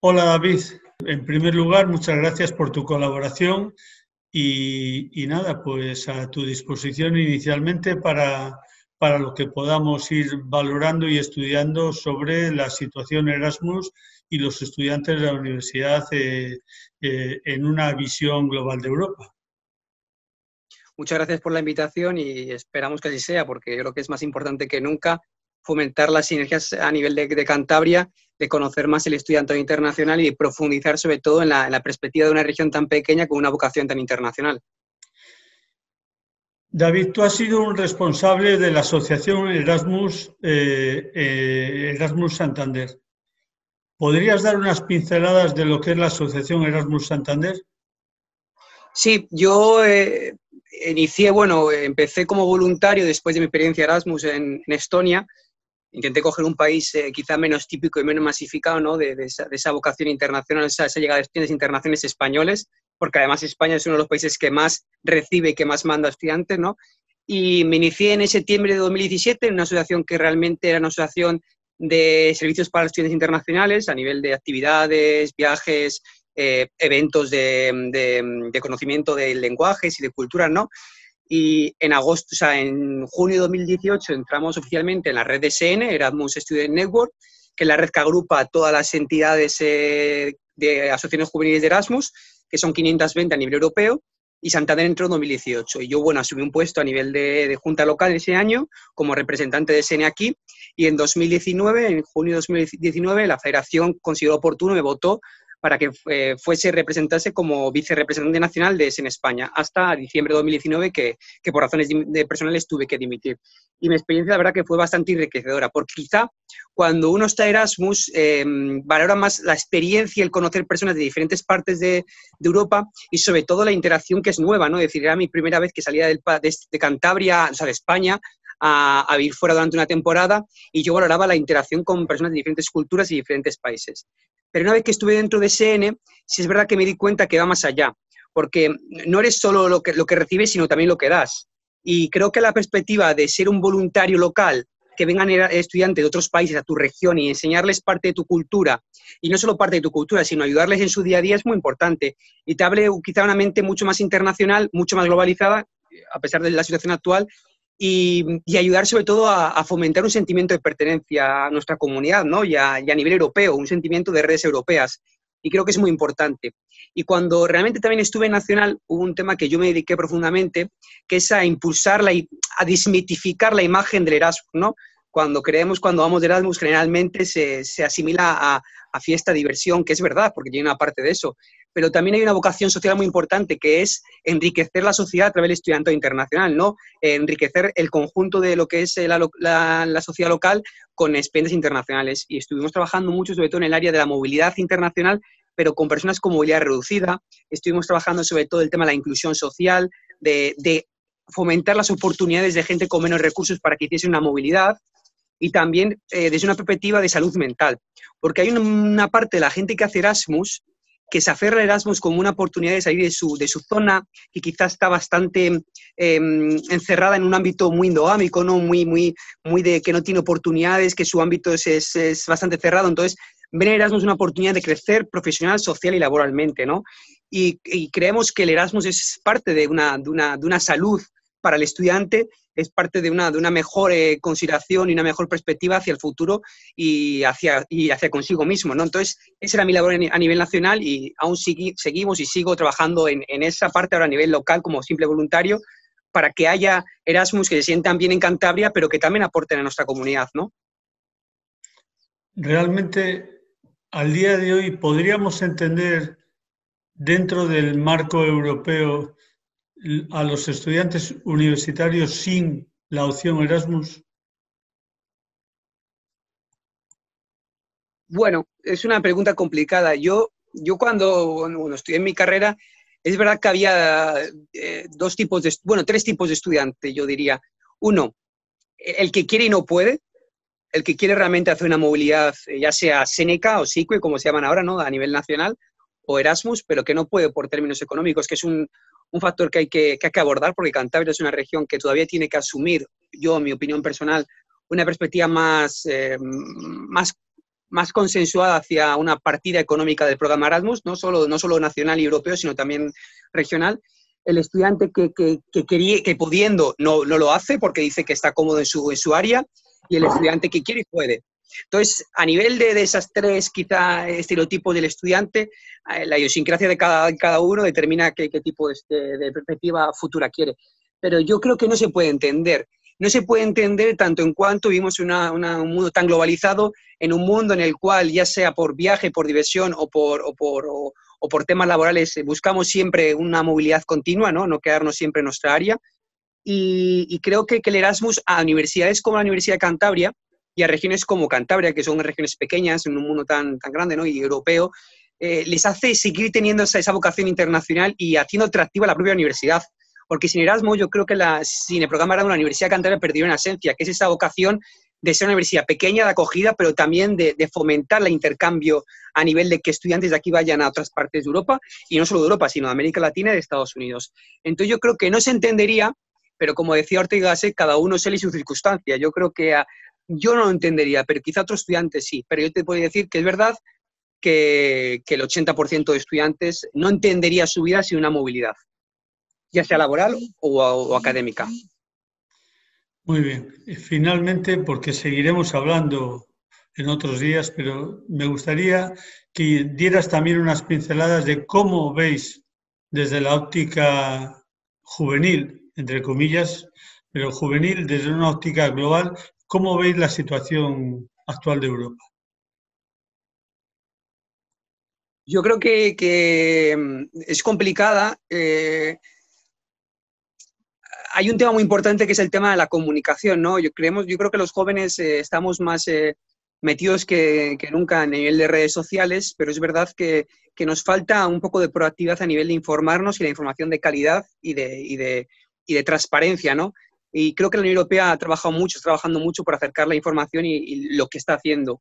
Hola David, en primer lugar muchas gracias por tu colaboración y nada, pues a tu disposición inicialmente para lo que podamos ir valorando y estudiando sobre la situación Erasmus y los estudiantes de la universidad en una visión global de Europa. Muchas gracias por la invitación y esperamos que así sea, porque yo creo que es más importante que nunca fomentar las sinergias a nivel de Cantabria, de conocer más el estudiantado internacional y de profundizar sobre todo en la perspectiva de una región tan pequeña con una vocación tan internacional. David, tú has sido un responsable de la asociación Erasmus, Erasmus Santander. ¿Podrías dar unas pinceladas de lo que es la asociación Erasmus Santander? Sí, yo empecé como voluntario después de mi experiencia Erasmus en Estonia. Intenté coger un país quizá menos típico y menos masificado, ¿no? de esa vocación internacional, esa llegada de estudiantes internacionales españoles, porque además España es uno de los países que más recibe y que más manda estudiantes, ¿no? Y me inicié en septiembre de 2017 en una asociación que realmente era una asociación de servicios para los estudiantes internacionales a nivel de actividades, viajes, eventos de conocimiento de lenguajes y de culturas, ¿no? Y en agosto, o sea, en junio de 2018 entramos oficialmente en la red de SN, Erasmus Student Network, que es la red que agrupa a todas las entidades de asociaciones juveniles de Erasmus, que son 520 a nivel europeo, y Santander entró en 2018. Y yo, bueno, asumí un puesto a nivel de junta local ese año como representante de SN aquí, y en 2019, en junio de 2019, la federación consideró oportuno, me votó para que representase como vicerrepresentante nacional de SN España, hasta diciembre de 2019, que por razones personales tuve que dimitir. Y mi experiencia, la verdad, que fue bastante enriquecedora, porque quizá cuando uno está Erasmus, valora más la experiencia y el conocer personas de diferentes partes de Europa y sobre todo la interacción que es nueva, ¿no? Es decir, era mi primera vez que salía de Cantabria, o sea, de España, a vivir fuera durante una temporada, y yo valoraba la interacción con personas de diferentes culturas y diferentes países. Pero una vez que estuve dentro de SN, sí es verdad que me di cuenta que va más allá, porque no eres solo lo que recibes, sino también lo que das. Y creo que la perspectiva de ser un voluntario local, que vengan estudiantes de otros países a tu región y enseñarles parte de tu cultura, y no solo parte de tu cultura, sino ayudarles en su día a día, es muy importante. Y te abre quizá una mente mucho más internacional, mucho más globalizada, a pesar de la situación actual, y ayudar sobre todo a fomentar un sentimiento de pertenencia a nuestra comunidad, ¿no? y a nivel europeo, un sentimiento de redes europeas. Y creo que es muy importante. Y cuando realmente también estuve en Nacional, hubo un tema que yo me dediqué profundamente, que es a impulsar, a desmitificar la imagen del Erasmus, ¿no? Cuando vamos de Erasmus, generalmente se asimila a fiesta, diversión, que es verdad, porque tiene una parte de eso. Pero también hay una vocación social muy importante, que es enriquecer la sociedad a través del estudiantado internacional, ¿no? Enriquecer el conjunto de lo que es la sociedad local con experiencias internacionales. Y estuvimos trabajando mucho, sobre todo en el área de la movilidad internacional, pero con personas con movilidad reducida. Estuvimos trabajando sobre todo el tema de la inclusión social, de fomentar las oportunidades de gente con menos recursos para que hiciese una movilidad, y también desde una perspectiva de salud mental. Porque hay una parte de la gente que hace Erasmus que se aferra a Erasmus como una oportunidad de salir de su zona, que quizás está bastante encerrada en un ámbito muy endogámico, ¿no? muy de que no tiene oportunidades, que su ámbito es bastante cerrado. Entonces, ven a Erasmus una oportunidad de crecer profesional, social y laboralmente, ¿no? Y creemos que el Erasmus es parte de una salud para el estudiante, es parte de una mejor consideración y una mejor perspectiva hacia el futuro y hacia consigo mismo, ¿no? Entonces, esa era mi labor a nivel nacional, y aún seguimos y sigo trabajando en esa parte ahora a nivel local como simple voluntario, para que haya Erasmus que se sientan bien en Cantabria, pero que también aporten a nuestra comunidad, ¿no? Realmente, al día de hoy, podríamos entender dentro del marco europeo a los estudiantes universitarios sin la opción Erasmus. Bueno, es una pregunta complicada. Yo cuando estudié en mi carrera, es verdad que había tres tipos de estudiante, yo diría. Uno, el que quiere y no puede, el que quiere realmente hacer una movilidad, ya sea Seneca o SICUE, como se llaman ahora, ¿no? A nivel nacional, o Erasmus, pero que no puede por términos económicos, que es un factor que hay que abordar, porque Cantabria es una región que todavía tiene que asumir, yo, en mi opinión personal, una perspectiva más más consensuada hacia una partida económica del programa Erasmus, no solo nacional y europeo, sino también regional. El estudiante que pudiendo no lo hace porque dice que está cómodo en su área, y el estudiante que quiere y puede. Entonces, a nivel de esas tres quizá estereotipos del estudiante, la idiosincrasia de cada uno determina qué tipo de perspectiva futura quiere. Pero yo creo que no se puede entender. No se puede entender tanto en cuanto vivimos un mundo tan globalizado, en un mundo en el cual, ya sea por viaje, por diversión o por temas laborales, buscamos siempre una movilidad continua, no quedarnos siempre en nuestra área. Y creo que el Erasmus a universidades como la Universidad de Cantabria y a regiones como Cantabria, que son regiones pequeñas en un mundo tan grande, ¿no?, y europeo, les hace seguir teniendo esa vocación internacional y haciendo atractiva la propia universidad. Porque sin Erasmus, yo creo que sin el programa Erasmus, la Universidad de Cantabria perdió una esencia, que es esa vocación de ser una universidad pequeña, de acogida, pero también de fomentar el intercambio a nivel de que estudiantes de aquí vayan a otras partes de Europa, y no solo de Europa, sino de América Latina y de Estados Unidos. Entonces yo creo que no se entendería, pero como decía Ortega y Gasset, cada uno es él y su circunstancia. Yo creo que yo no lo entendería, pero quizá otros estudiantes sí. Pero yo te puedo decir que es verdad que el 80% de estudiantes no entendería su vida sin una movilidad, ya sea laboral o académica. Muy bien. Finalmente, porque seguiremos hablando en otros días, pero me gustaría que dieras también unas pinceladas de cómo veis desde la óptica juvenil, entre comillas, pero juvenil desde una óptica global, cómo veis la situación actual de Europa. Yo creo que es complicada. Hay un tema muy importante que es el tema de la comunicación, ¿no? Yo creo que los jóvenes estamos más metidos que nunca a nivel de redes sociales, pero es verdad que nos falta un poco de proactividad a nivel de informarnos y de información de calidad y de transparencia, ¿no? Y creo que la Unión Europea está trabajando mucho por acercar la información y lo que está haciendo.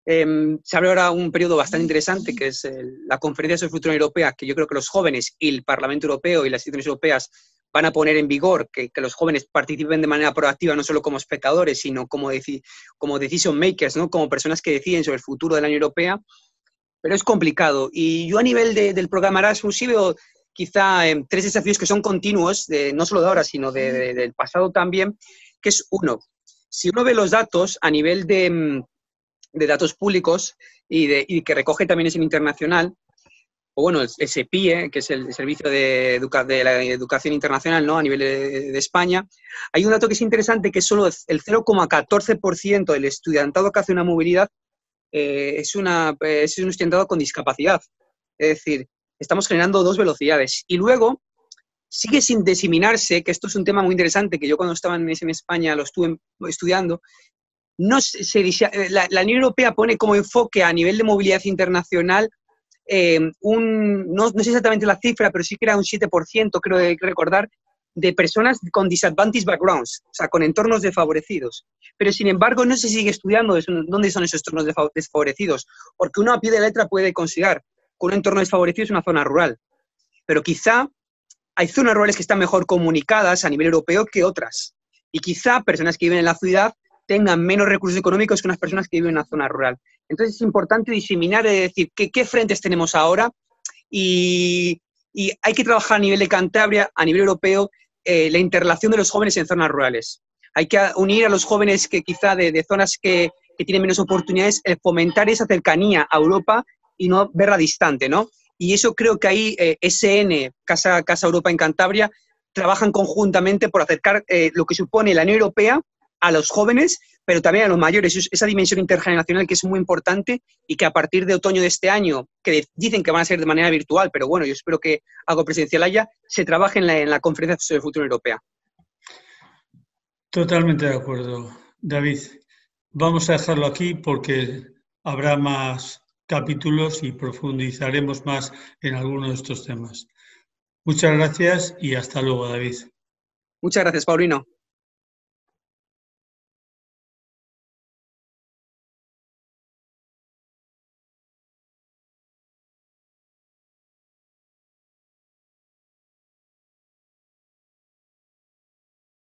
Se abre ahora un periodo bastante interesante, que es la Conferencia sobre el Futuro de la Unión Europea, que yo creo que los jóvenes y el Parlamento Europeo y las instituciones europeas van a poner en vigor, que los jóvenes participen de manera proactiva, no solo como espectadores, sino como decision makers, ¿no?, como personas que deciden sobre el futuro de la Unión Europea. Pero es complicado. Y yo a nivel del programa Erasmus sí veo quizá tres desafíos que son continuos, no solo de ahora, sino del pasado también, que es uno. Si uno ve los datos a nivel de datos públicos y que recoge también ese internacional, o bueno, el SEPIE, que es el Servicio de la Educación Internacional, ¿no?, a nivel de España, hay un dato que es interesante, que es solo el 0,14% del estudiantado que hace una movilidad es un estudiantado con discapacidad. Es decir, estamos generando dos velocidades. Y luego sigue sin diseminarse, que esto es un tema muy interesante, que yo cuando estaba en España lo estuve estudiando. La Unión Europea pone como enfoque a nivel de movilidad internacional no sé exactamente la cifra, pero sí que era un 7%, creo recordar, de personas con disadvantaged backgrounds, o sea, con entornos desfavorecidos. Pero, sin embargo, no se sigue estudiando dónde son esos entornos desfavorecidos, porque uno a pie de letra puede considerar que un entorno desfavorecido es una zona rural. Pero quizá hay zonas rurales que están mejor comunicadas a nivel europeo que otras. Y quizá personas que viven en la ciudad tengan menos recursos económicos que unas personas que viven en una zona rural. Entonces es importante diseminar, es decir, qué frentes tenemos ahora, y hay que trabajar a nivel de Cantabria, a nivel europeo, la interrelación de los jóvenes en zonas rurales. Hay que unir a los jóvenes que quizá de zonas que tienen menos oportunidades, fomentar esa cercanía a Europa y no verla distante, ¿no? Y eso creo que ahí SN, Casa Europa en Cantabria, trabajan conjuntamente por acercar lo que supone la Unión Europea a los jóvenes, pero también a los mayores, esa dimensión intergeneracional que es muy importante y que a partir de otoño de este año, que dicen que van a ser de manera virtual, pero bueno, yo espero que algo presencial haya, se trabaje en la Conferencia sobre el Futuro Europea. Totalmente de acuerdo, David. Vamos a dejarlo aquí porque habrá más capítulos y profundizaremos más en algunos de estos temas. Muchas gracias y hasta luego, David. Muchas gracias, Paulino.